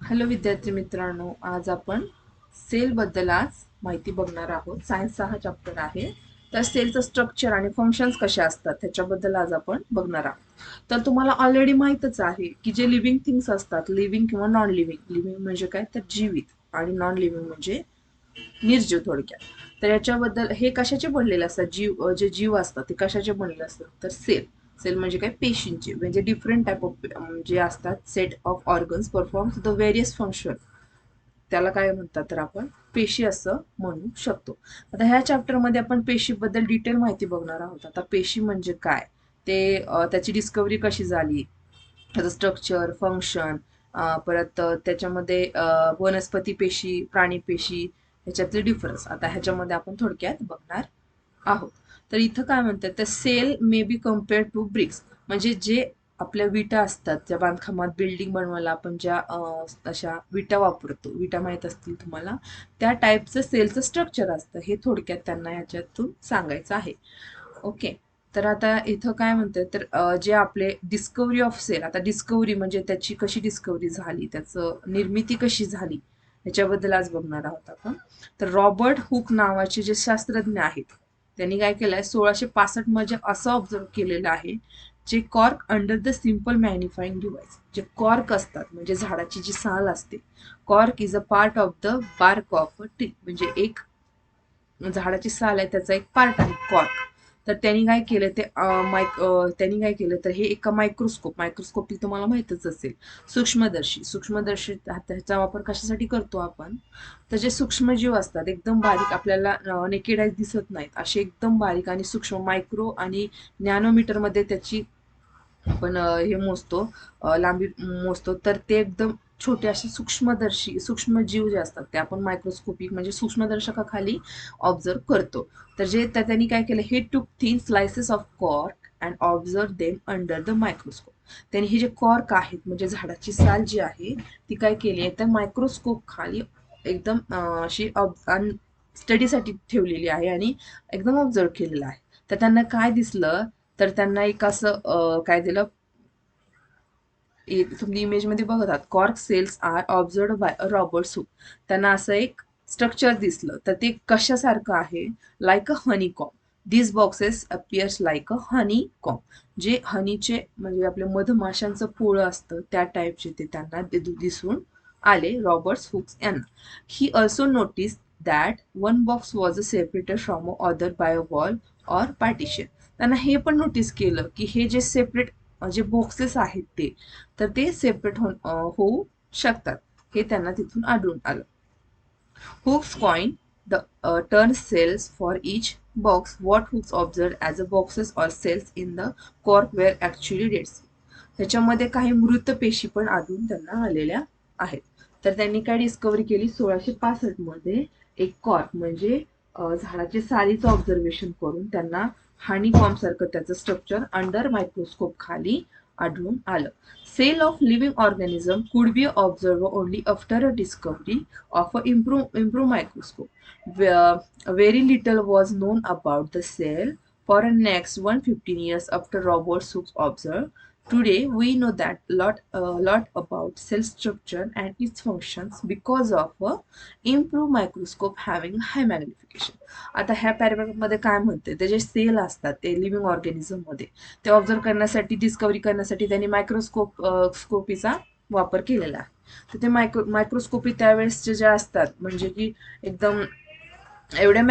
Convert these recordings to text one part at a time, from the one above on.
Hello विद्यार्थी मित्रांनो, आज आपण सेल बद्दल आज माहिती बघणार आहोत. सायन्सचा हा चॅप्टर आहे. तर सेलचं स्ट्रक्चर आणि फंक्शन्स कसे असतात त्याच्याबद्दल आज आपण बघणार आहोत. तर तुम्हाला ऑलरेडी माहितच आहे की जे लिव्हिंग थिंग्स असतात, लिव्हिंग किंवा नॉन लिव्हिंग, लिव्हिंग म्हणजे काय तर जीवित, आणि नॉन लिव्हिंग म्हणजे निर्जीव थोडक्यात. तर याच्याबद्दल हे कशाचे बनलेले असतात, जे जीव असतात ते कशाचे बनलेले असतात, तर सेल. सेल म्हणजे काय, पेशींचे, म्हणजे डिफरंट टाईप ऑफ जे असतात, set of organs perform the various function. त्याला काय म्हणतात, तर आपण पेशी असं म्हणू शकतो. आता ह्या चॅप्टरमध्ये आपण पेशीबद्दल डिटेल माहिती बघणार आहोत. आता पेशी म्हणजे काय, ते त्याची डिस्कवरी कशी झाली, त्याचं स्ट्रक्चर, फंक्शन, परत त्याच्यामध्ये वनस्पती पेशी, प्राणी पेशी, ह्याच्यातले डिफरन्स आता ह्याच्यामध्ये आपण थोडक्यात बघणार आहोत. तर इथं काय म्हणतात, तर cell may be compare to bricks, म्हणजे जे आपल्या विटा असतात, ज्या बांधकामात बिल्डिंग बनवायला आपण ज्या अशा विटा वापरतो, विटा माहीत असतील तुम्हाला, त्या टाईपचं सेलचं स्ट्रक्चर असतं. हे थोडक्यात त्यांना ह्याच्यातून सांगायचं आहे. ओके. तर आता इथं काय म्हणतात, तर जे आपले डिस्कवरी ऑफ सेल, आता डिस्कवरी म्हणजे त्याची कशी डिस्कवरी झाली, त्याचं निर्मिती कशी झाली, ह्याच्याबद्दल आज बघणार आहोत आपण. तर रॉबर्ट हुक नावाचे जे शास्त्रज्ञ आहेत, त्यांनी काय केलंय, 1665 मध्ये असं ऑब्झर्व केलेलं आहे, जे cork under the simple magnifying device, जे कॉर्क असतात म्हणजे झाडाची जी साल असते, cork is a part of the bark of a tree, म्हणजे एक झाडाची साल आहे त्याचा एक पार्ट आहे कॉर्क. तर त्यांनी काय केलं, ते त्यांनी काय केलं, तर हे एका मायक्रोस्कोपी तुम्हाला माहितच असेल, सूक्ष्मदर्शी त्याचा वापर कशासाठी करतो आपण, तर जे सूक्ष्मजीव असतात एकदम बारीक, आपल्याला नेकेड आय दिसत नाहीत, असे एकदम बारीक आणि सूक्ष्म, मायक्रो आणि नॅनोमीटर मध्ये त्याची आपण हे मोजतो, लांबी मोजतो, तर ते एकदम छोटे असे सूक्ष्म जीव जे असतात ते आपण मायक्रोस्कोपिक म्हणजे सूक्ष्मदर्शकाखाली ऑब्झर्व करतो. तर त्यांनी काय केलं, हे टूक thin slices of cork and observe them under the microscope. त्यांनी हे जे कॉर्क आहेत म्हणजे झाडाची साल जी आहे ती काय केली आहे, तर मायक्रोस्कोप खाली एकदम अशी स्टडीसाठी ठेवलेली आहे आणि एकदम ऑब्झर्व केलेलं आहे. तर त्यांना काय दिसलं, तर त्यांना एक असं काय दिलं, तुम्ही इमेजमध्ये बघत आहात, cork cells are observed by a Robert soup. त्यांना असं एक स्ट्रक्चर दिसलं, तर ते कशासारखं आहे, like a honey comb. This boxes appears like a honey comb, जे हनीचे म्हणजे आपल्या मधमाशांचं पोळं असतं त्या टाईपचे ते त्यांना दिसून आले रॉबर्ट हुक्स यांना. He also notice that one box was a separated from other by a wall or partition. त्यांना हे पण नोटीस केलं की हे जे सेपरेट जे बॉक्सेस आहेत ते, तर ते सेपरेट होऊ शकतात, हे त्यांना तिथून आढळून आलं. Hooks coined the term cells for each box. What Hooks observed as a boxes or cells in the cork were actually dead cells. ह्याच्यामध्ये काही मृत पेशी पण आढळून त्यांना आलेल्या आहेत. तर त्यांनी काय डिस्कवरी केली, 1665 मध्ये एक कॉर्क म्हणजे झाडाच्या सालीचं ऑब्झर्वेशन करून त्यांना हानीकॉम सारखं त्याचं स्ट्रक्चर अंडर मायक्रोस्कोप खाली आढळून आलं. Cell of living organism could be observed only after a discovery of an improved microscope. Very little was known about the cell for the next 115 years after Robert Hooke observed. Today, we know that lot about cell structure and its functions because of a improved microscope having high magnification. आता ह्या पॅराग्राफमध्ये काय म्हणते, ते जे sale असतात ते living organism मध्ये, ते ऑब्झर्व करण्यासाठी, डिस्कवरी करण्यासाठी त्यांनी स्कोपीचा वापर केलेला आहे. तर ते मायक्रोस्कोपी त्यावेळेसचे जे असतात म्हणजे की एकदम एवढ्या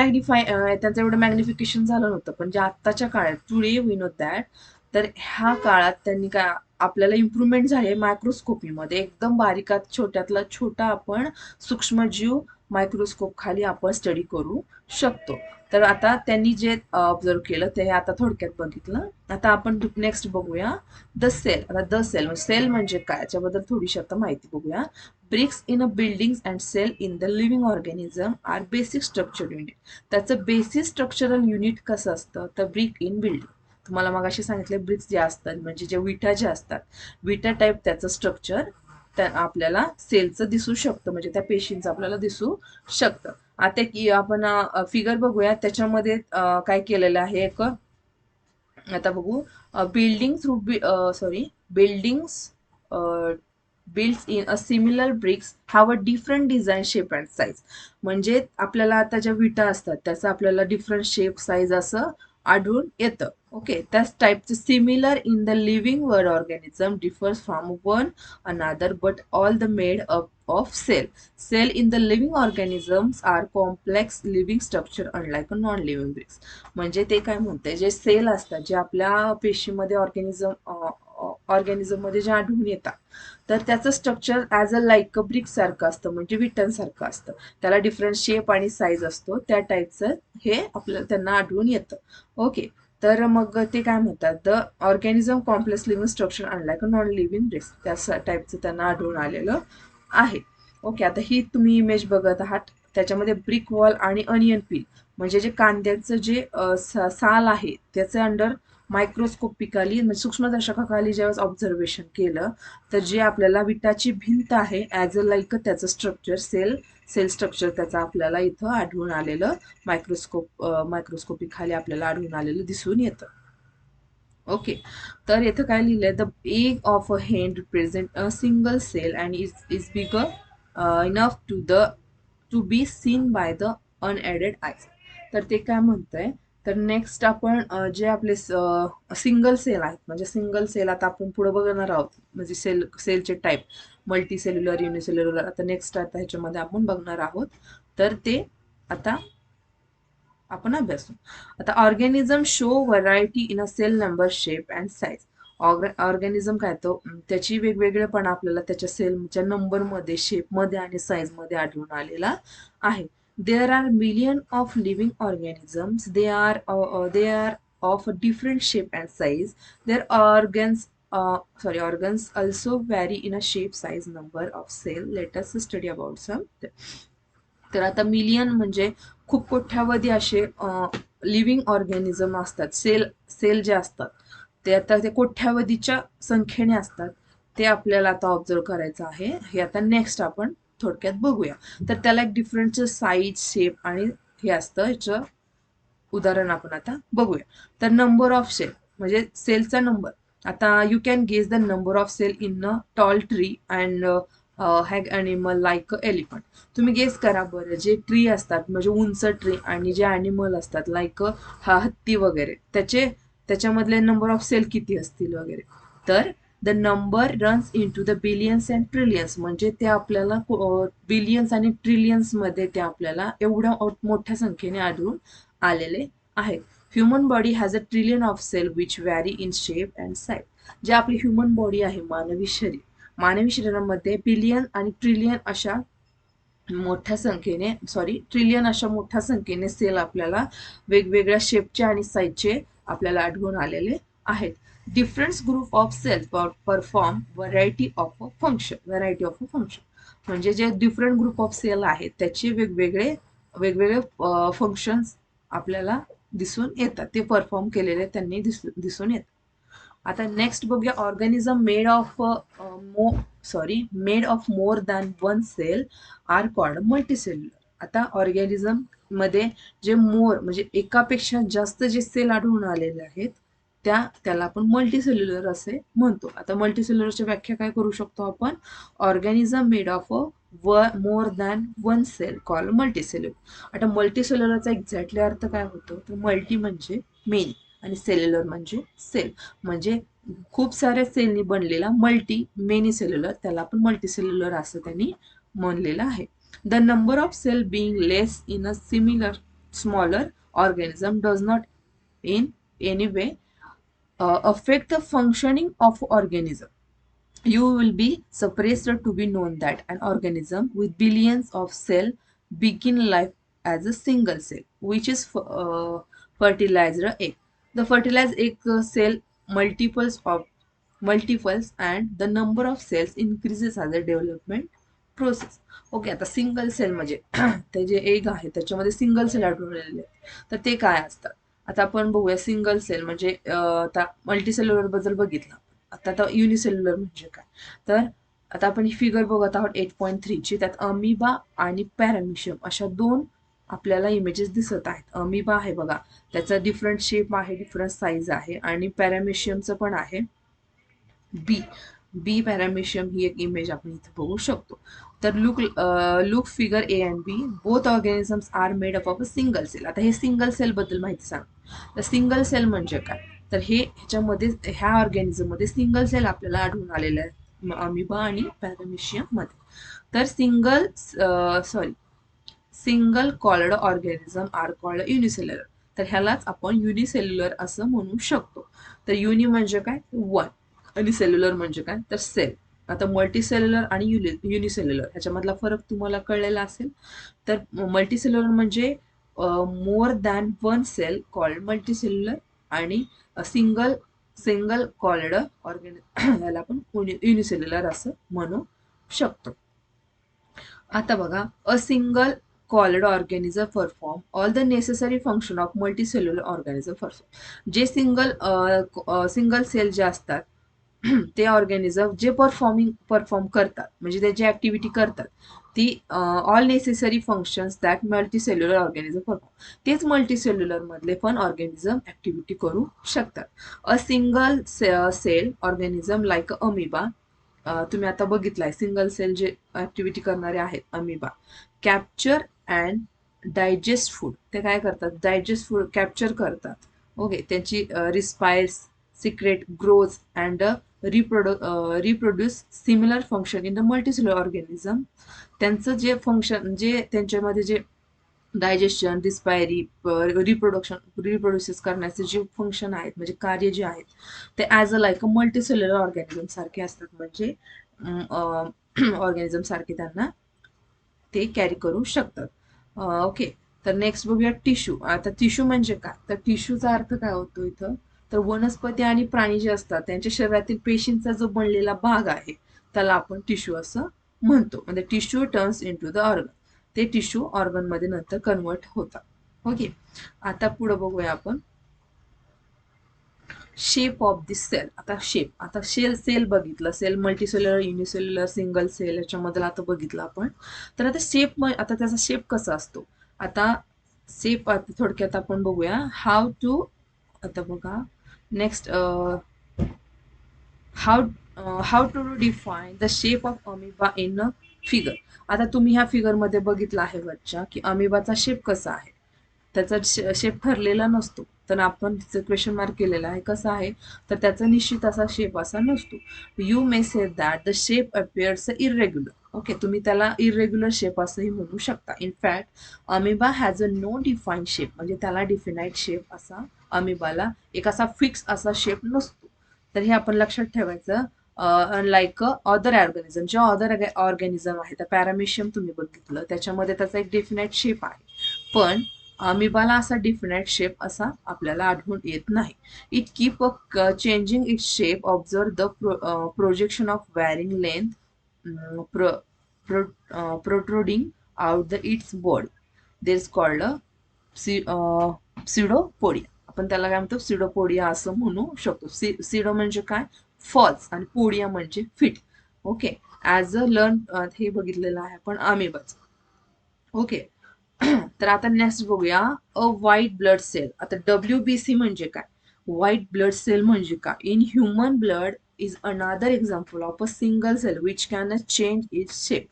त्यांचं एवढं मॅग्निफिकेशन झालं नव्हतं, पण जे आत्ताच्या काळात, टुडे वी नो दॅट, तर ह्या काळात त्यांनी काय आपल्याला इम्प्रूव्हमेंट झाली मायक्रोस्कोपीमध्ये, एकदम बारीकात छोट्यातला छोटा आपण सूक्ष्मजीव मायक्रोस्कोप खाली आपण स्टडी करू शकतो. तर आता त्यांनी जे ऑब्झर्व केलं ते आता थोडक्यात बघितलं. आता आपण नेक्स्ट बघूया द सेल. आता द सेल सेल म्हणजे काय याच्याबद्दल थोडीशी आता माहिती बघूया. Bricks in a buildings and cell in the living organism are basic structure unit. त्याचं बेसिक स्ट्रक्चरल युनिट कसं असतं, तर ब्रिक इन बिल्डिंग, तुम्हाला मग असे सांगितले ब्रिक्स जे असतात म्हणजे जे विटा ज्या असतात, विटा टाईप त्याचं स्ट्रक्चर आपल्याला सेलचं दिसू शकतं, म्हणजे त्या पेशींचं आपल्याला दिसू शकतं. आता की आपण फिगर बघूया, त्याच्यामध्ये काय केलेलं आहे, एक आता बघू, building through buildings built in a similar bricks have a different design, shape and size. म्हणजे आपल्याला आता ज्या विटा असतात त्याचा आपल्याला डिफरंट शेप साईज असं आढळून येतं. ओके, त्याच टाईपचं similar in the living world organism differs from one another but all the made up of cell. Cell in the living organisms are complex living structure unlike a non-living bricks. म्हणजे ते काय म्हणते, जे sale असतात जे आपल्या पेशीमध्ये organism मध्ये जे आढळून येतात तर त्याचं structure as a like a brick सारखं असतं, म्हणजे विटांसारखं असतं. त्याला डिफरंट शेप आणि साईज असतो, त्या टाईपचं हे आपल्याला त्यांना आढळून येतं. ओके, तर मग ते काय म्हणतात, the organism complex living structure unlike a non living bricks, त्या टाईपचं त्यांना आढळून आलेलं आहे. ओके, आता ही तुम्ही इमेज बघत आहात, त्याच्यामध्ये ब्रिक वॉल आणि अनियन पील म्हणजे जे कांद्याचं जे साल आहे त्याचे अंडर मायक्रोस्कोपिकली म्हणजे सूक्ष्मदर्शकाखाली ज्यावेळेस ऑब्झर्वेशन केलं तर जे आपल्याला विटाची भिंत आहे ॲज अ लाईक त्याचं स्ट्रक्चर सेल स्ट्रक्चर त्याचं आपल्याला इथं आढळून आलेलं मायक्रोस्कोपी खाली आपल्याला आढळून आलेलं दिसून येतं. ओके, तर इथं काय लिहिलंय, the egg of a hen represent a single cell and is bigger enough to be seen by the unaided eyes. तर ते काय म्हणतंय, तर नेक्स्ट आपण जे आपले सिंगल सेल आहेत म्हणजे सिंगल सेल आता आपण पुढे बघणार आहोत, म्हणजे सेलचे टाईप मल्टी सेल्युलर, युनिसेल्युलर, आता नेक्स्ट आता ह्याच्यामध्ये आपण बघणार आहोत. तर ते आता आपण अभ्यासू. आता organism show variety in a cell number, shape and size. Organism काय तो त्याची वेगवेगळेपणा आपल्याला त्याच्या सेलच्या नंबरमध्ये, शेपमध्ये आणि साईजमध्ये आढळून आलेला आहे. There are million of living organisms. They are of different shape and size. There organs also vary in a shape, size, number of cell. Let us study about some. तर आता मिलियन म्हणजे खूप कोट्यावधी असे लिव्हिंग ऑर्गॅनिझम असतात, sale जे असतात ते आता ते कोट्यावधीच्या संख्येने असतात. ते आपल्याला आता ऑब्झर्व करायचं आहे, हे आता नेक्स्ट आपण थोडक्यात बघूया. तर त्याला एक डिफरंट साईज, शेप आणि हे असतं, याचं उदाहरण आपण आता बघूया. तर नंबर ऑफ सेल म्हणजे सेलचा नंबर. आता you can guess the number of cell in a tall tree and huge animal like a elephant. तुम्ही गेस करा बरं, जे ट्री असतात म्हणजे उंच ट्री आणि जे ॲनिमल असतात लाईक हा हत्ती वगैरे, त्याच्यामधले नंबर ऑफ सेल किती असतील वगैरे. तर the number runs into the billions and trillions, म्हणजे ते आपल्याला बिलियन्स आणि ट्रिलियन्स मध्ये ते आपल्याला एवढ्या मोठ्या संख्येने आढळून आलेले आहेत. Human body has a trillion of cell which vary in shape and size. जे आपली ह्युमन बॉडी आहे, मानवी शरीरामध्ये बिलियन आणि ट्रिलियन अशा मोठ्या संख्येने सेल आपल्याला वेगवेगळ्या शेपचे आणि साईजचे आपल्याला आढळून आलेले आहेत. Different group of cell perform variety of a function. म्हणजे जे डिफरंट ग्रुप ऑफ सेल आहेत त्याचे वेगवेगळे फंक्शन्स आपल्याला दिसून येतात, ते परफॉर्म केलेले त्यांनी दिसून येतात. आता नेक्स्ट बघूया, organism made of more than one cell are called multicellular. आता ऑर्गॅनिझम मध्ये जे मोर म्हणजे एकापेक्षा जास्त जे सेल आढळून आलेले आहेत त्याला आपण मल्टीसेल्युलर असे म्हणतो. आता मल्टीसेल्युलरची व्याख्या काय करू शकतो आपण, organism made of more than one cell called multicellular. आता मल्टीसेल्युलरचा एक्झॅक्टली अर्थ काय होतो, तर मल्टी म्हणजे मेनी आणि सेल्युलर म्हणजे सेल, म्हणजे खूप साऱ्या सेलनी बनलेला मेनी सेल्युलर, त्याला आपण मल्टीसेल्युलर असं त्यांनी म्हणलेलं आहे. The number of cell being less in a smaller organism does not in any way affect the functioning of organism. You will be surprised to be known that an organism with billions of cells begin life as a single cell, which is fertilized egg. The fertilized egg cell multiples and the number of cells increases as a development process. Okay, आता single sale म्हणजे ते जे egg आहे त्याच्यामध्ये single sale आढळलेले तर ते काय असतात. आता आपण बघूया सिंगल सेल म्हणजे आता मल्टीसेल्युलर बद्दल बघितलं. आता युनिसेल्युलर म्हणजे काय, तर आता आपण ही फिगर बघत आहोत 8.3ची. त्यात अमिबा आणि पॅरामिशियम अशा दोन आपल्याला इमेजेस दिसत आहेत. अमिबा आहे बघा, त्याचा डिफरंट शेप आहे, डिफरंट साईज आहे, आणि पॅरामिशियमचं पण आहे बी बी पॅरामिशियम ही एक इमेज आपण इथे बघू शकतो. तर look figure A and B both organisms are made up of a single cell. आता हे सिंगल सेल बद्दल माहिती सांग. तर सिंगल सेल म्हणजे काय, तर हे ह्याच्यामध्ये ह्या ऑर्गॅनिझम मध्ये सिंगल सेल आपल्याला आढळून आलेले आहेत अमिबा आणि पॅरामिशियम मध्ये. तर single called organism are called unicellular. तर ह्यालाच आपण युनिसेल्युलर असं म्हणू शकतो. तर युनि म्हणजे काय, वन, आणि सेल्युलर म्हणजे काय, तर सेल. आता मल्टीसेल्युलर आणि युनिसेल्युलर ह्याच्यामधला फरक तुम्हाला कळलेला असेल. तर मल्टीसेल्युलर म्हणजे more than one cell called multicellular, आणि सिंगल सिंगल कॉल्ड याला आपण युनिसेल्युलर असं म्हणू शकतो. आता बघा, a single called organism perform all the necessary function of multicellular organism perform. जे सिंगल सेल जे असतात ते ऑर्गॅनिझम जे परफॉर्म करतात, म्हणजे त्याची ऍक्टिव्हिटी करतात, ती all necessary functions that multicellular organism perform, तेच मल्टीसेल्युलर मधले पण ऑर्गॅनिझम ऍक्टिव्हिटी करू शकतात. A single cell organism like amoeba, तुम्ही आता बघितलाय सिंगल सेल जे ऍक्टिव्हिटी करणारे आहेत amoeba, capture and digest food. ते काय करतात, डायजेस्ट फूड कॅप्चर करतात. ओके, त्यांची respires, secrete, grows and reproduce similar function in the multicellular organism. त्यांचं जे फंक्शन, जे त्यांच्यामध्ये जे डायजेशन, रिस्पायरी, रिप्रोड्युसेस करण्याचे जे फंक्शन आहेत, म्हणजे कार्य जे आहेत, ते as a like a multicellular organism सारखे असतात. म्हणजे ऑर्गॅनिझम सारखे त्यांना ते कॅरी करू शकतात. ओके, तर नेक्स्ट बघूया टिश्यू. आता टिश्यू म्हणजे काय, तर टिश्यूचा अर्थ काय होतो इथं, तर वनस्पती आणि प्राणी जे असतात त्यांच्या शरीरातील पेशींचा जो बनलेला भाग आहे त्याला आपण टिश्यू असं म्हणतो. म्हणजे tissue turns into the organ, ते टिश्यू ऑर्गन मध्ये नंतर कन्वर्ट होतात. ओके, आता पुढे बघूया आपण शेप ऑफ दिस सेल. आता सेल बघितलं, cell multicellular, unicellular, single cell याच्यामध्ये आता बघितलं आपण. तर आता त्याचा शेप कसा असतो. आता शेप आता थोडक्यात आपण बघूया हाऊ टू. आता बघा next, how to define the shape of amoeba in a figure. आता तुम्ही ह्या फिगर मध्ये बघितलं आहे वरच्या की अमिबाचा शेप कसा आहे. त्याचा शेप ठरलेला नसतो, तर आपण तिचं क्वेश्चन मार्क केलेला आहे. कसा आहे, तर त्याचा निश्चित असा शेप असा नसतो. You may say that the shape appears irregular. Okay, तुम्ही त्याला इरेग्युलर शेप असंही म्हणू शकता. In fact amoeba has a no define shape, म्हणजे त्याला डिफिनाईड शेप असा अमिबाला एक असा फिक्स असा शेप नसतो. तर हे आपण लक्षात ठेवायचं. लाईक अदर ऑर्गॅनिझम, जे अदर ऑर्गॅनिझम आहे, तर पॅरामिशियम तुम्ही बघितलं त्याच्यामध्ये त्याचा एक डेफिनेट शेप आहे, पण अमिबाला असा डिफिनेट शेप असा आपल्याला आढळून येत नाही. It keep a changing its shape, observe the projection of varying length protruding out the its body. There is called a pseudopodia. आपण त्याला काय म्हणतो, सिडोपोडिया असं म्हणू शकतो. सिडो म्हणजे काय, फॉल्स, आणि पोडिया म्हणजे fit. Okay, as a learn हे बघितलेलं आहे आपण अमिबाच. ओके, तर आता नेक्स्ट बघूया अ व्हाईट ब्लड सेल. आता WBC म्हणजे काय, व्हाईट ब्लड सेल म्हणजे काय. In human blood is another example of a single cell which can change its shape.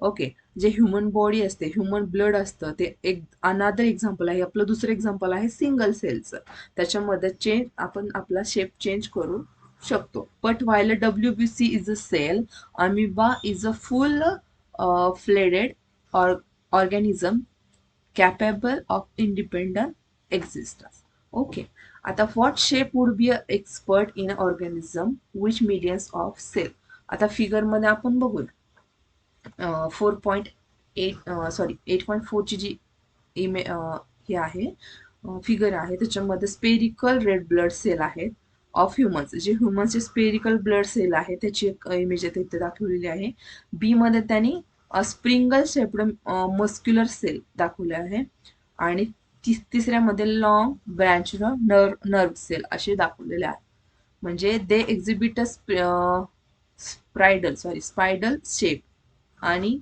Okay, जे ह्युमन बॉडी असते, ह्युमन ब्लड असतं, ते एक अनादर एक्झाम्पल आहे. आपलं दुसरं एक्झाम्पल आहे सिंगल सेलचं. त्याच्यामध्ये आपण आपला शेप चेंज करू शकतो. But while WBC is a cell, amoeba is a full fledged organism capable of independent existence. Okay. आता what shape would be an expert in an organism which millions of cell. आता figure मध्ये आपण बघू 4.8 sorry 8.4 ची जी हे आहे figure आहे, त्याच्यामध्ये स्पेरिकल रेड ब्लड सेल आहेत ऑफ ह्युमन्स. जे ह्युमन्सचे स्पेरिकल ब्लड सेल आहे त्याची एक इमेज इथे दाखवलेली आहे. बी मध्ये त्यांनी स्प्रिंगल शेप्ड मस्क्युलर सेल दाखवले आहे, आणि तिसऱ्यामध्ये लॉंग ब्रँच नर्व सेल असे दाखवलेले आहे. म्हणजे दे एक्झिबिट स्पायडल शेप, आणि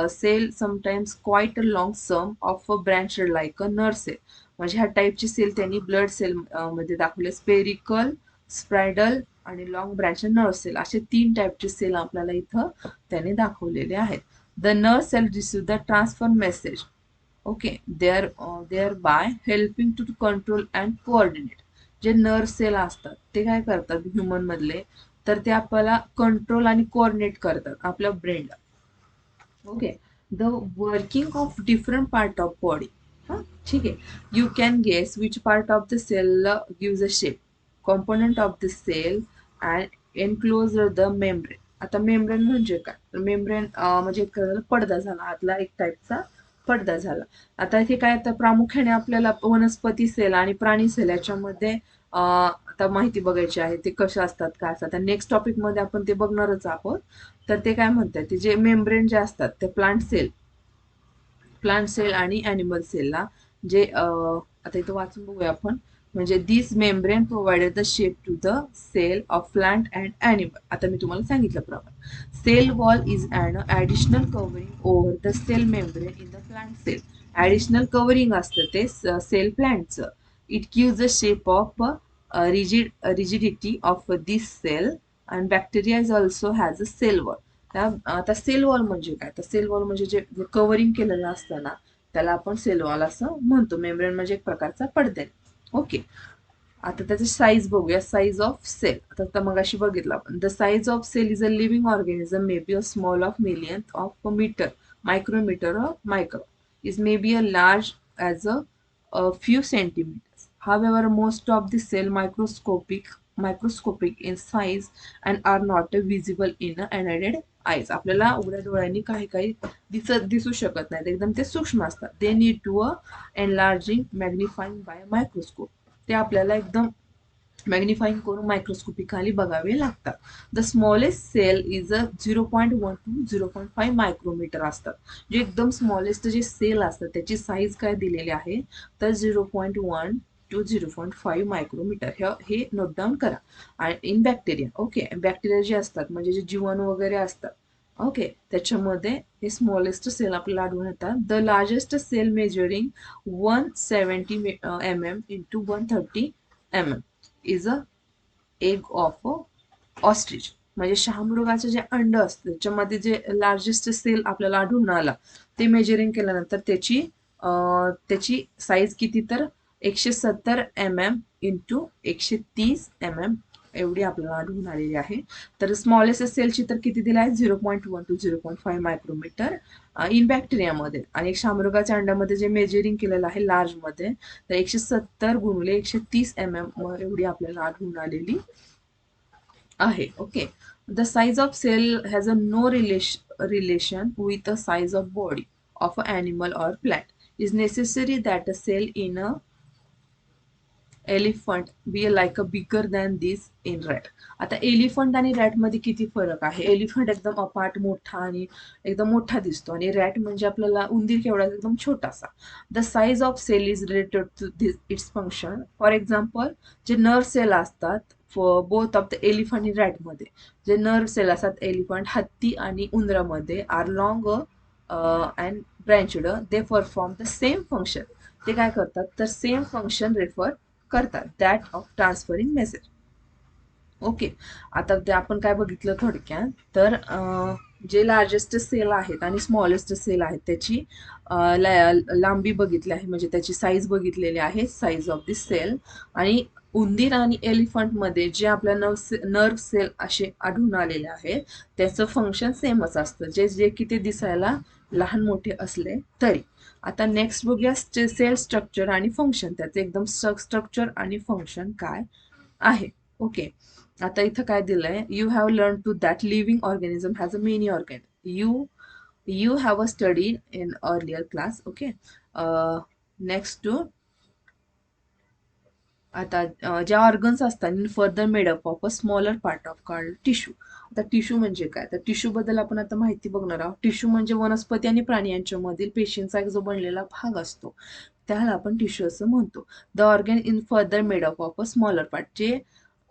cell sometimes quite a long some of a branch like a nerve cell. म्हणजे ह्या टाईपची सेल त्यांनी ब्लड सेल मध्ये दाखवले, स्पेरिकल, स्पायडल आणि लॉंग ब्रँच नर्व सेल असे 3 टाईपचे सेल आपल्याला इथं त्याने दाखवलेले आहेत. The nerve cell receive the transfer message. Okay, there by helping to control and coordinate. जे नर्व सेल असतात ते काय करतात ह्युमन मधले, तर ते आपल्याला कंट्रोल आणि कोऑर्डिनेट करतात आपल्या ब्रेनला. Okay, the working of different part of body. हां, ठीक आहे. You can guess which part of the cell gives a shape. Component of the cell and enclose the membrane. आता मेम्ब्रेन म्हणजे काय, तर मेम्ब्रेन म्हणजे एक पडदा झाला, आतला एक टाईपचा पडदा झाला. आता इथे काय, तर प्रामुख्याने आपल्याला वनस्पती सेल आणि प्राणी सेल याच्यामध्ये आता माहिती बघायची आहे, ते कशा असतात काय असतात. नेक्स्ट टॉपिक मध्ये आपण ते बघणारच आहोत. तर ते काय म्हणतात, ते जे मेम्ब्रेन जे असतात ते प्लांट सेल आणि ॲनिमल सेलला जे आता इथं वाचून बघूया आपण. म्हणजे this membrane provided the shape to the cell of plant and animal. आता मी तुम्हाला सांगितल्याप्रमाणे cell wall is an additional covering over the cell membrane in the plant cell. Additional covering असतं ते सेल प्लांटचं. It gives the shape of rigidity of this cell, and bacteria is also has a cell wall. आता sale wall म्हणजे काय, तर sale wall म्हणजे जे covering केलेलं असतं ना, त्याला आपण सेल वॉल असं म्हणतो. मेम्ब्रेन म्हणजे एक प्रकारचा पडदा. ओके, आता त्याची साईज बघूया. साईज ऑफ सेल, आता मगाशी बघितलं आपण. The size of cell is a living organism, may be a small of million of meter, micrometer or micro, is maybe a large as a few centimeters. However, most of the cell microscopic in size and are not visible in unaided eyes. आपल्याला उघड्या डोळ्यांनी काही काही दिसू शकत नाहीत, एकदम ते सूक्ष्म असतात. They need to a enlarging magnifying by microscope. ते आपल्याला एकदम मॅग्निफाईंग करून मायक्रोस्कोपी खाली बघावे लागतात. The smallest cell is a 0.1 to 0.5 micrometer असतात. जे एकदम स्मॉलेस्ट जे सेल असतात त्याची साईज काय दिलेली आहे, तर 0.1 to 0.5 मायक्रोमीटर. हे नोट डाऊन करा. आणि इन बॅक्टेरिया, ओके, बॅक्टेरिया जे असतात म्हणजे जे जीवाणू वगैरे असतात, ओके, त्याच्यामध्ये हे स्मॉलेस्ट सेल आपल्याला आढळून येतात. The largest cell measuring 170 mm into 130 mm is a egg of ostrich. म्हणजे शहामृगाचं जे अंड असतं त्याच्यामध्ये जे लार्जेस्ट सेल आपल्याला आढळून आला, ते मेजरिंग केल्यानंतर त्याची साईज किती, तर 170 mm इंटू 130 mm एवढी आपल्याला आढळून आलेली आहे. तर स्मॉलेस्ट सेलची तर किती दिला आहे, 0.1 to 0.5 मायक्रोमीटर इन बॅक्टेरियामध्ये. आणि क्षामृगाच्या अंड्यामध्ये जे मेजरिंग केलेलं आहे लार्ज मध्ये, तर 170 गुणिले 130 mm एवढी आपल्याला आढळून आलेली आहे. Okay, the size of cell has a no relation with the size of body of a animal or plant. Is necessary that a cell in a elephant be like a bigger than this in rat. आता elephant आणि rat मध्ये किती फरक आहे. Elephant एकदम अपाट मोठा आणि एकदम मोठा दिसतो, आणि रॅट म्हणजे आपल्याला उंदीर केवढा एकदम छोटासा. The size of cell is related to this its function. For example, जे नर्व सेल असतात बोथ ऑफ द एलिफंट आणि रॅट मध्ये, जे नर्व सेल असतात एलिफंट, हत्ती आणि उंदरामध्ये, are long and branched. They perform the same function. ते काय करतात, तर सेम फंक्शन रेफर करतात, that of transferring message. Okay, आता ते आपण काय बघितलं थोडक्यात, तर जे लार्जेस्ट सेल आहेत आणि स्मॉलेस्ट सेल आहेत त्याची लांबी बघितली आहे, म्हणजे त्याची साईज बघितलेली आहे, साईज ऑफ दिस सेल. आणि उंदीर आणि एलिफंट मध्ये जे आपल्या नर्व सेल असे आढळून आलेले आहेत त्याचं फंक्शन सेमच असतं, जे जे की ते दिसायला लहान मोठे असले तरी. आता नेक्स्ट बघूया सेल स्ट्रक्चर आणि फंक्शन. त्याचे एकदम स्ट्रक्चर आणि फंक्शन काय आहे. ओके, आता इथं काय दिलंय, you have learn to that living organism has a many organ. You have a study in earlier class. Okay, next to आता ज्या ऑर्गन्स असतात in further made up of a smaller part of called tissue. आता tissue म्हणजे काय, तर tissue बद्दल आपण आता माहिती बघणार आहोत. टिश्यू म्हणजे वनस्पती आणि प्राणी यांच्यामधील पेशींचा एक जो बनलेला भाग असतो त्याला आपण टिश्यू असं म्हणतो. The organ in further made up of a smaller part. जे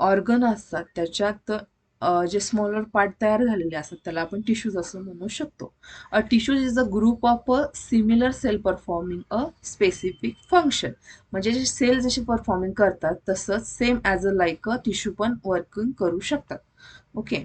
ऑर्गन असतात त्याच्यात जे स्मॉलर पार्ट तयार झालेले असतात त्याला आपण टिश्यूज असं म्हणू शकतो. A tissues is a group of a similar cell performing a specific function. म्हणजे जे सेल जसे परफॉर्मिंग करतात तसंच same as a like a tissue पण वर्किंग करू शकतात. ओके.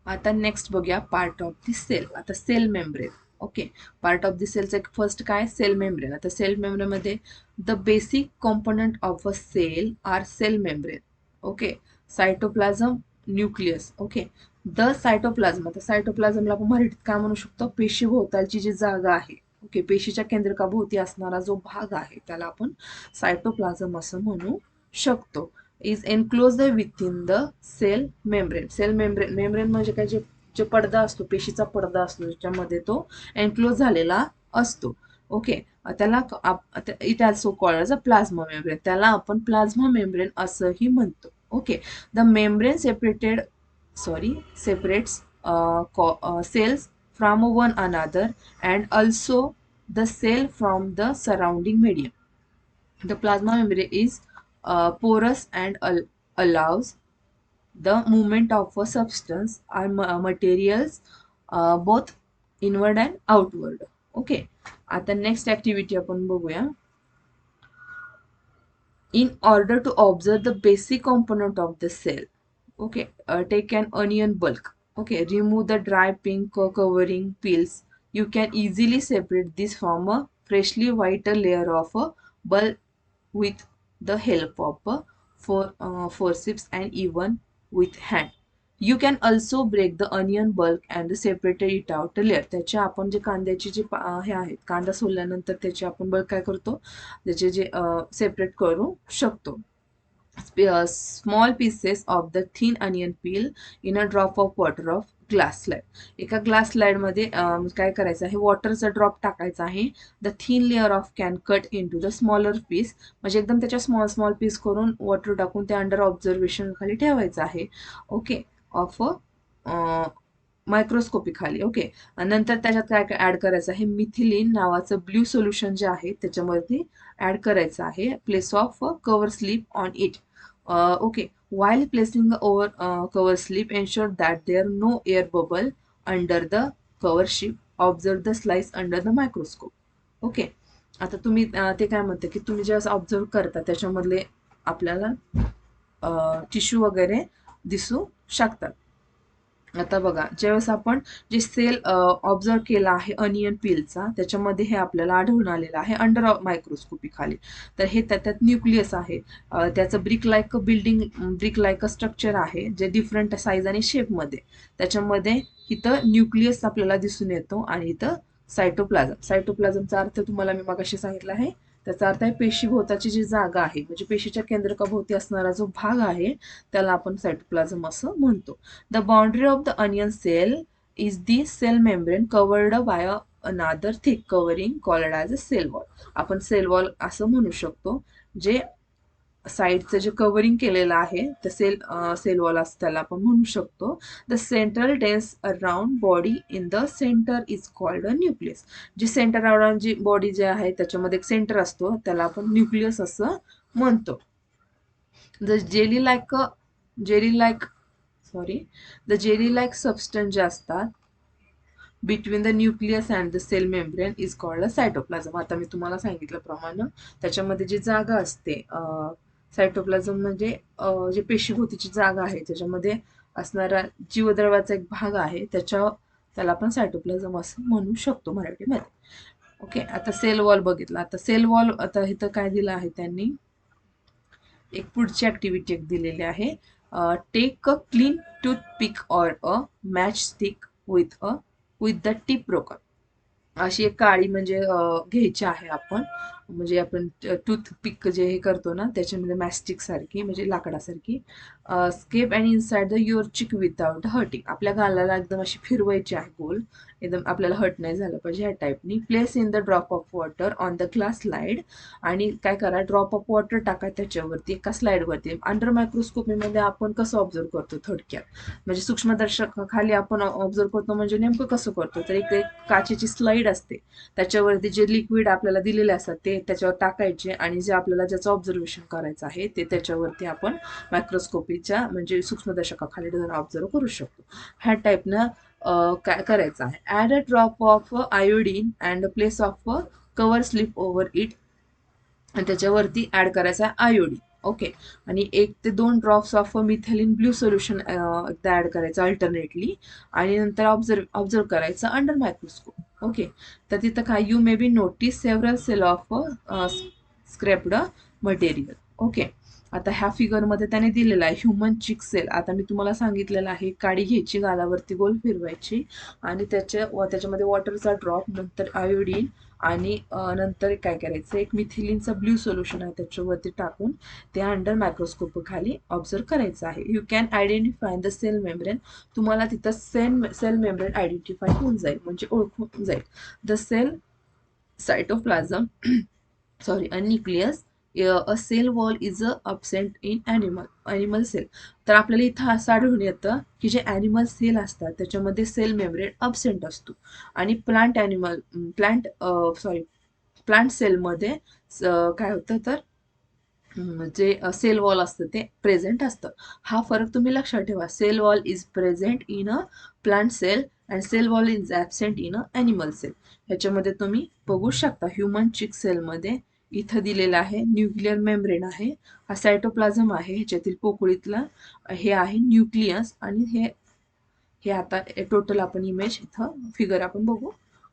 आता नेक्स्ट बघूया पार्ट ऑफ द सेल. आता cell membrane. Okay. Part of the सेलचं एक फर्स्ट काय सेल मेम्ब्रेन. आता सेल मेम्ब्रेनमध्ये the basic component of a cell are cell membrane. Okay. Cytoplasm, nucleus. Okay. The cytoplasm. आता सायटोप्लाझमला आपण मराठीत काय म्हणू शकतो, पेशीभोवतालची जी जागा आहे. ओके. पेशीच्या केंद्रकाभोवती असणारा जो भाग आहे त्याला आपण सायटोप्लाझम असं म्हणू शकतो. Is enclose within the cell membrane. Cell membrane, membrane म्हणजे काय, जे पडदा असतो, पेशीचा पडदा असतो ज्याच्यामध्ये तो एनक्लोज झालेला असतो. ओके. त्याला it also called as a plasma membrane. त्याला आपण प्लाझ्मा मेम्ब्रेन असंही म्हणतो. Okay. The membrane separates cells from one another and also the cell from the surrounding medium. The plasma membrane is porous and allows the movement of a substance or materials both inward and outward. Okay. आता next activity आपण बघूया. In order to observe the basic component of the cell, okay, take an onion bulk. Okay, remove the dry pink covering peels. You can easily separate this from a freshly white layer of a bulk with the help of a forceps and even with hand. You can also break the onion bulk and separate it out a layer. त्याचे आपण जे कांद्याचे जे हे आहेत, कांदा सोलल्यानंतर त्याचे आपण बल्क काय करतो, त्याचे जे सेपरेट करू शकतो. Small pieces of the thin onion peel in a drop of water of glass slide. एका ग्लास स्लाइड मध्ये काय करायचं आहे, वॉटरचा ड्रॉप टाकायचा आहे. The thin layer of can cut into the smaller piece. म्हणजे एकदम त्याच्या स्मॉल स्मॉल पीस करून वॉटर टाकून ते अंडर ऑब्झर्वेशन खाली ठेवायचं आहे. ओके. ऑफ मायक्रोस्कोपी खाली. ओके. नंतर त्याच्यात काय काय ऍड करायचं आहे, मिथिलीन नावाचं ब्ल्यू सोल्युशन जे आहे त्याच्यामध्ये ऍड करायचं आहे. Place of cover slip on it. Okay, while placing the cover slip, ensure that there are no air bubble under the cover slip. Observe the slice under the microscope. Okay. आता तुम्ही ते काय म्हणते की तुम्ही जेव्हा ऑब्झर्व करता त्याच्यामधले आपल्याला टिश्यू वगैरे दिसू शकतात. आता बघा, ज्यावेळेस आपण जे सेल ऑब्झर्व केला आहे अनियन पीलचा, त्याच्यामध्ये हे आपल्याला आढळून आलेलं आहे अंडर मायक्रोस्कोपी खाली. तर हे त्यात न्यूक्लियस आहे. त्याचं ब्रिक लाईक स्ट्रक्चर आहे जे डिफरंट साईज आणि शेपमध्ये. त्याच्यामध्ये इथं न्यूक्लियस आपल्याला दिसून येतो आणि इथं सायटोप्लाझम. सायटोप्लाझमचा अर्थ तुम्हाला मी मगाशी सांगितला आहे. त्याचा अर्थ आहे पेशीभोवताची जी जागा आहे, म्हणजे पेशीच्या केंद्रकाभोवती असणारा जो भाग आहे त्याला आपण सायटोप्लाझम असं म्हणतो. The boundary of the onion cell is the cell membrane covered by another thick covering called as a cell wall. आपण सेल वॉल असं म्हणू शकतो. जे साईडचं जे कव्हरिंग केलेलं आहे ते सेल वॉल असं त्याला आपण म्हणू शकतो. The central dense around body in the center is called a nucleus. जी सेंटर अराउंड जी बॉडी जे आहे त्याच्यामध्ये एक सेंटर असतो त्याला आपण न्यूक्लियस असं म्हणतो. द जेली लाईक सबस्टन्स जे असतात between the nucleus and the cell membrane is called a cytoplasm. आता मी तुम्हाला सांगितल्याप्रमाणे त्याच्यामध्ये जी जागा असते, सायटोप्लाझम म्हणजे जे पेशीभोवतीची जागा आहे त्याच्यामध्ये असणारा जीवद्रवाचा एक भाग आहे, त्याला आपण सायटोप्लाझम असं म्हणू शकतो मराठीमध्ये. ओके. आता सेल वॉल बघितला. आता सेल वॉल, आता इथं काय दिलं आहे त्यांनी, एक पुढची ऍक्टिव्हिटी एक दिलेली आहे. Take a clean toothpick or a match stick with the tip broken. अशी एक काळी म्हणजे घ्यायची आहे आपण, म्हणजे आपण टूथपिक जे हे करतो ना त्याच्यामध्ये मॅस्टिक सारखी म्हणजे लाकडासारखी. Scrape and inside the your cheek without hurting. आपल्या गालाला एकदम अशी फिरवायची आहे गोल, एकदम आपल्याला हर्ट नाही झालं पाहिजे ह्या टाईपनी. Place in the drop of water on the glass slide. आणि काय करा, ड्रॉप ऑफ वॉटर टाका त्याच्यावरती एका स्लाइडवरती. अंडर मायक्रोस्कोपीमध्ये आपण कसं ऑब्झर्व करतो थोडक्यात, म्हणजे सूक्ष्मदर्शक खाली आपण ऑब्झर्व करतो म्हणजे नेमकं कसं करतो, तर एक काचेची स्लाइड असते त्याच्यावरती जे लिक्विड आपल्याला दिलेले असतात ते ते त्याच्यावर टाकायचे आणि जे आपल्याला ज्याचं ऑब्झर्वेशन करायचं आहे ते त्याच्यावरती आपण मायक्रोस्कोपीच्या म्हणजे सूक्ष्मदर्शकाखाली ऑब्झर्व करू शकतो. ह्या टाईपनं काय करायचं आहे, add a drop of iodine and place of cover slip over it, आणि त्याच्यावरती ऍड करायचा आहे आयोडीन. ओके. आणि 1 ते 2 ड्रॉप्स ऑफ मिथेलिन ब्ल्यू सोल्युशन एकदा ऍड करायचं अल्टरनेटली, आणि नंतर ऑब्झर्व करायचं अंडर मायक्रोस्कोप. ओके. तर तिथं काय, you may be notice several cell of scrapped material. Okay. आता ह्या फिगरमध्ये त्याने दिलेला आहे ह्युमन चिक सेल. आता मी तुम्हाला सांगितलेलं आहे, काडी घ्यायची, गालावरती गोल फिरवायची आणि त्याच्यामध्ये वॉटरचा ड्रॉप, नंतर आयोडीन, आणि नंतर काय करायचं, एक मिथिलिनचं ब्ल्यू सोल्युशन आहे त्याच्यावरती टाकून ते अंडर मायक्रोस्कोप खाली ऑब्झर्व करायचं आहे. You can identify the cell membrane. तुम्हाला तिथं सेल मेम्ब्रेन आयडेंटिफाय होऊन जाईल, म्हणजे ओळखून जाईल. The cell cytoplasm sorry a nucleus, a cell wall is absent in animal cell. तर आपल्याला इथं असं आढळून येतं की जे ॲनिमल सेल असतात त्याच्यामध्ये सेल मेम्ब्रेन अब्सेंट असतो, आणि प्लांट सेलमध्ये काय होतं तर जे सेल वॉल असतं ते प्रेझेंट असतं. हा फरक तुम्ही लक्षात ठेवा. Cell wall is present in a plant cell and cell wall is absent in a animal cell. ह्याच्यामध्ये तुम्ही बघू शकता ह्युमन चिक सेलमध्ये इथं दिलेलं आहे न्यूक्लिअर मेम्ब्रेन आहे, हा सायटोप्लाझम आहे, ह्याच्यातील पोकळीतला हे आहे न्यूक्लियस, आणि हे हे आता टोटल आपण इमेज इथं फिगर आपण बघू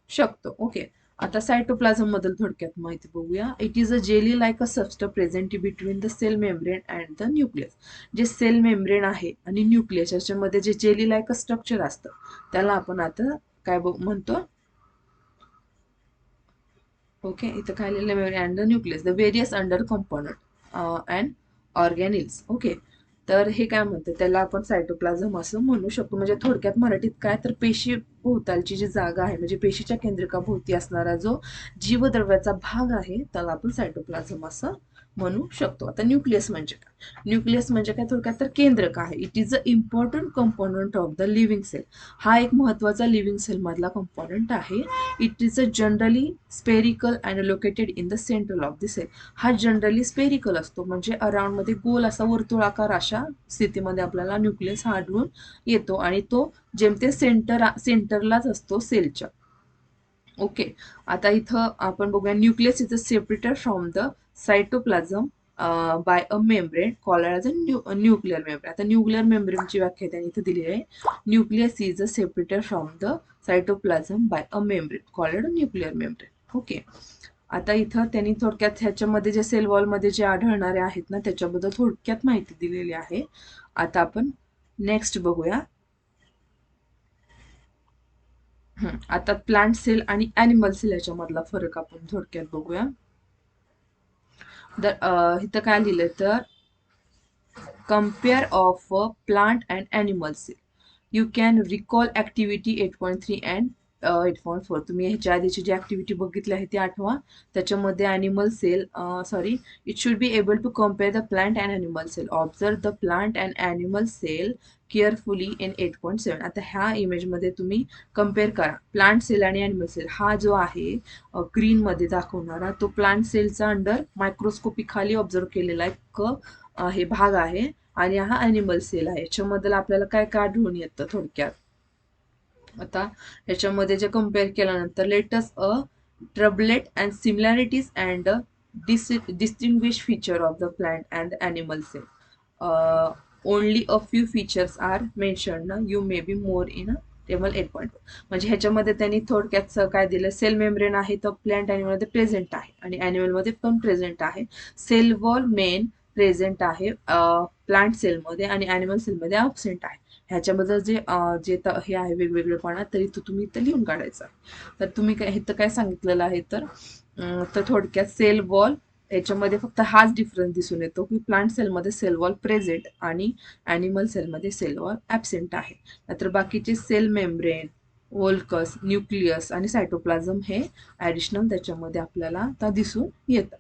शकतो. ओके. आता सायटोप्लाझम बद्दल थोडक्यात माहिती बघूया. It is a jelly like a substance present between the cell membrane and the nucleus. जे सेल मेम्ब्रेन आहे आणि न्यूक्लियस याच्यामध्ये जे जेली लाईक अ स्ट्रक्चर असतं त्याला आपण आता काय म्हणतो. ओके. इथं काय लिहिलं, memory and the nucleus the various under component and organelles. Okay. तर हे काय म्हणतं, त्याला आपण सायटोप्लाझम असं म्हणू शकतो. म्हणजे थोडक्यात मराठीत काय तर पेशी भोवतालची जी जागा आहे, म्हणजे पेशीच्या केंद्रकाभोवती असणारा जो जीवद्रव्याचा भाग आहे त्याला आपण सायटोप्लाझम असं म्हणू शकतो. आता न्यूक्लियस म्हणजे काय, न्यूक्लियस म्हणजे काय थोडक्यात तर केंद्रक आहे. It is a important component of the living cell. हा एक महत्वाचा लिव्हिंग सेल मधला कंपोनंट आहे. It is a generally spherical and located in the central of the cell. हा जनरली स्पेरिकल असतो, म्हणजे अराउंड मध्ये गोल असा वर्तुळाकार अशा स्थितीमध्ये आपल्याला न्यूक्लियस हा आढळून येतो, आणि तो जेमते सेंटरलाच असतो सेलच्या. ओके. आता इथं आपण बघूया, nucleus is a separated from the cytoplasm by a membrane called as a nuclear membrane. आता न्यूक्लिअर मेम्ब्रेनची व्याख्या त्यांनी इथं दिली आहे. Nucleus is a separated from the cytoplasm by a membrane called nuclear membrane. Okay. आता इथं त्यांनी थोडक्यात ह्याच्यामध्ये जे सेल वॉलमध्ये जे आढळणारे आहेत ना त्याच्याबद्दल थोडक्यात माहिती दिलेली आहे. आता आपण नेक्स्ट बघूया. आता प्लांट सेल आणि ॲनिमल सेल याच्यामधला फरक आपण थोडक्यात बघूया. तर इथं काय लिहिलंय तर compare of plant and animal cell. You can recall activity 8.3 and 8.4. तुम्ही ह्याच्या आधीची जी ऍक्टिव्हिटी बघितली आहे ती आठवा. त्याच्यामध्ये animal cell it should be able to compare the plant and animal cell. Observe the plant and animal cell carefully in 8.7. आता ह्या इमेजमध्ये तुम्ही कम्पेअर करा प्लांट सेल आणि अॅनिमल सेल. हा जो आहे ग्रीनमध्ये दाखवणारा तो प्लांट सेलचा अंडर मायक्रोस्कोपी खाली ऑब्झर्व केलेला एक हे भाग आहे, आणि हा अॅनिमल सेल आहे. याच्याबद्दल आपल्याला काय काय आढळून येतं थोडक्यात. आता याच्यामध्ये जे कम्पेअर केल्यानंतर let's a tabulate and similarities and distinguish feature of the plant and animal cell. Only a few features are mentioned. You may be more in table 8.1. म्हणजे ह्याच्यामध्ये त्यांनी थोडक्यात काय दिलं, सेल मेम्ब्रेन आहे तर प्लांट अॅनिमलमध्ये प्रेझेंट आहे आणि अॅनिमलमध्ये पण प्रेझेंट आहे. सेल वॉल मेन प्रेझेंट आहे प्लांट सेलमध्ये आणि अॅनिमल सेलमध्ये अब्सेंट आहे. ह्याच्याबद्दल जे हे आहे वेगवेगळेपणा तरी तो तुम्ही इथं लिहून काढायचा. तर तुम्ही काय इथं काय सांगितलेलं आहे तर थोडक्यात सेल वॉल याच्यामध्ये फक्त हाच डिफरन्स दिसून येतो की प्लांट सेलमध्ये सेल वॉल प्रेझेंट आणि अॅनिमल सेलमध्ये सेल वॉल ॲबसेंट आहे. नंतर बाकीचे सेल मेम्ब्रेन, वोल्कस, न्यूक्लियस आणि सायटोप्लाझम हे ॲडिशनल त्याच्यामध्ये आपल्याला आता दिसून येतं.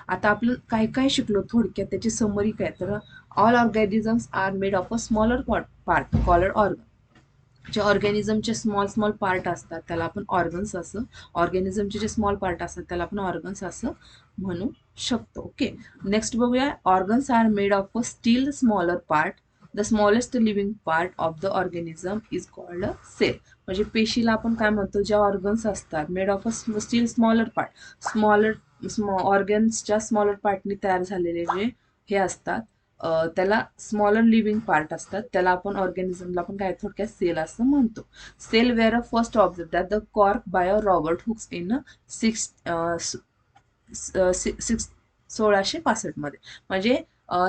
आता आपण काय काय शिकलो थोडक्यात त्याची समरी काय तर all organisms are made of a smaller part called organ. जे ऑर्गॅनिझमचे स्मॉल स्मॉल पार्ट असतात त्याला आपण ऑर्गन्स असं, ऑर्गॅनिझमचे जे स्मॉल पार्ट असतात त्याला आपण ऑर्गन्स असं म्हणू शकतो. ओके, नेक्स्ट बघूया. Organs are made of a still smaller part. The smallest living part of the organism is called a cell. म्हणजे पेशीला आपण काय म्हणतो, ज्या ऑर्गन्स असतात made of a still smaller part, smaller ऑर्गन्सच्या स्मॉलर पार्टनी तयार झालेले जे हे असतात त्याला स्मॉलर लिव्हिंग पार्ट असतात, त्याला आपण ऑर्गॅनिझमला आपण काय थोडक्यात सेल असं म्हणतो. Cell were a first observe that the cork by a Robert Hooke's in six 1665 मध्ये. म्हणजे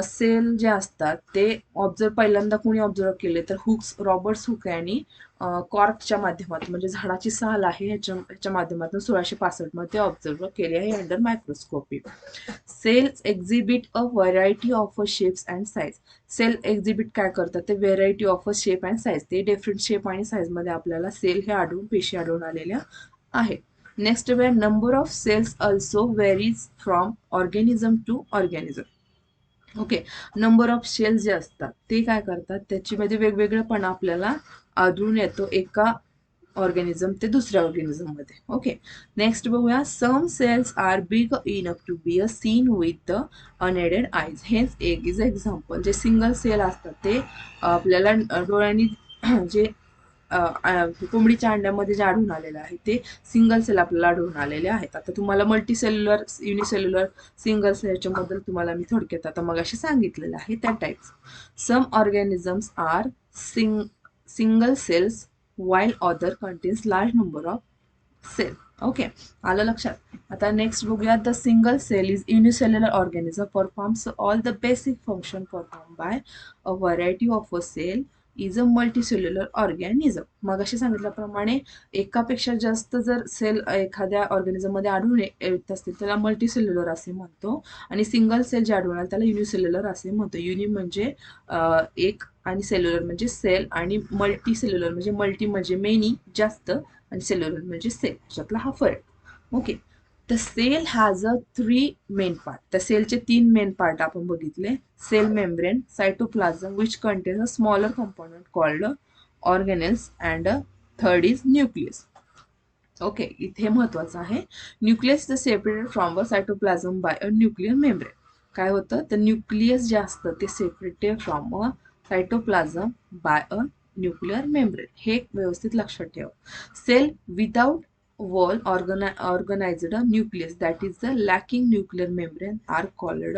सेल जे असतात ते पहिल्यांदा कोणी ऑब्झर्व केले तर रॉबर्ट्स हुक यांनी कॉर्कच्या माध्यमातून, म्हणजे झाडाची साल आहे ह्याच्या माध्यमातून 1665 मध्ये ऑब्झर्व केले आहे under microscopy. Cells exhibit a variety of a shapes and size. Cell exhibit काय करतात, ते variety of a shape and size, ते डिफरंट शेप आणि साईज मध्ये आपल्याला सेल हे पेशी आढळून आलेल्या आहेत. Next way, number of cells also varies from organism to organism. Okay, number of cells जे असतात ते काय करतात, त्याच्यामध्ये वेगवेगळेपणा आपल्याला आढळून येतो एका ऑर्गॅनिझम ते दुसऱ्या ऑर्गॅनिझम मध्ये. ओके, नेक्स्ट बघूया. Some cells are big enough to be a seen with the unaided eyes. हेच एक इज एक्झाम्पल. जे सिंगल सेल असतात ते आपल्याला डोळ्यांनी जे कोंबडीच्या अंड्यामध्ये जे आढळून आलेलं आहे ते सिंगल सेल आपल्याला आढळून आलेले आहेत. आता तुम्हाला मल्टी सेल्युलर, युनिसेल्युलर, सिंगल सेलच्या बद्दल तुम्हाला मी थोडक्यात आता मगाशी सांगितलेलं आहे त्या types. Some organisms are single cells while other contains large number of cell. Okay, आलं लक्षात. आता नेक्स्ट बघूया. The single cell is unicellular organism performs all the basic function perform by a variety of a cell is a multicellular organism. मग असे सांगितल्याप्रमाणे एकापेक्षा जास्त जर सेल एखाद्या ऑर्गॅनिझम मध्ये आढळून येत असतील त्याला मल्टीसेल्युलर असे म्हणतो, आणि सिंगल सेल जे आढळून आले त्याला युनिसेल्युलर असे म्हणतो. युनि म्हणजे एक, आणि सेल्युलर म्हणजे सेल, आणि मल्टी सेल्युलर म्हणजे मल्टी म्हणजे मेनी जास्त, आणि सेल्युलर म्हणजे सेल, याच्यातला हा फरक. Okay, the cell has a 3 main part. त्या सेलचे 3 मेन पार्ट आपण बघितले. Cell membrane, cytoplasm which contains a smaller component called organelles, and third is nucleus. Okay, इथे महत्वाचं आहे. Nucleus is separated from the cytoplasm by a nuclear membrane. काय होतं, तर न्यूक्लियस जे असतं ते separated from a cytoplasm by a nuclear membrane. हे व्यवस्थित लक्षात ठेवा. Cell without wall organised nucleus that is the lacking nuclear membrane are called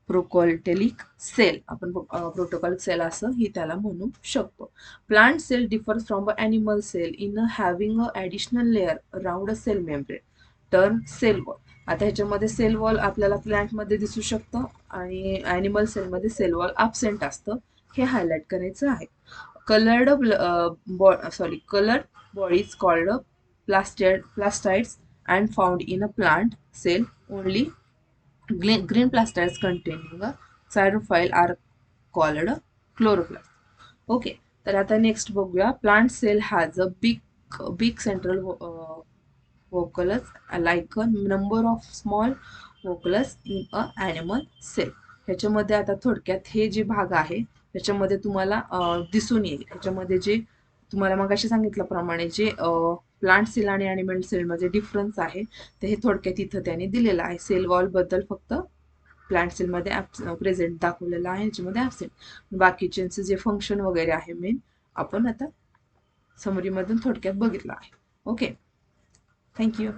prokaryotic cell. आपण प्रोटोकॉलिक सेल असं ही त्याला म्हणू शकतो. Plant cell differs from a animal cell in having a additional layer around a cell membrane termed cell wall. आता ह्याच्यामध्ये sale wall आपल्याला प्लांटमध्ये दिसू शकतं, आणि ॲनिमल सेलमध्ये सेल वॉल ॲबसेंट असतं. हे हायलाइट करायचं आहे. Coloured bodies called plastids and found in a plant cell only. Green plastids containing a chlorophyll are called chloroplast. Okay, तर आता नेक्स्ट बघूया. Plant cell has a big central voculus like a number of small voculus in a animal cell. ह्याच्यामध्ये आता थोडक्यात हे जे भाग आहे ह्याच्यामध्ये तुम्हाला दिसून येईल. ह्याच्यामध्ये जे तुम्हाला मगाशी सांगितल्याप्रमाणे जे प्लांट सेल आणि ॲनिमल सेलमध्ये डिफरन्स आहे ते हे थोडक्यात इथं त्याने दिलेलं आहे. सेल वॉल बद्दल फक्त प्लांट सेलमध्ये प्रेझेंट दाखवलेलं आहे, ह्याच्यामध्ये ॲबसेंट. बाकीच्यांचं जे फंक्शन वगैरे आहे मेन आपण आता समरीमधून थोडक्यात बघितलं आहे. Okay, thank you.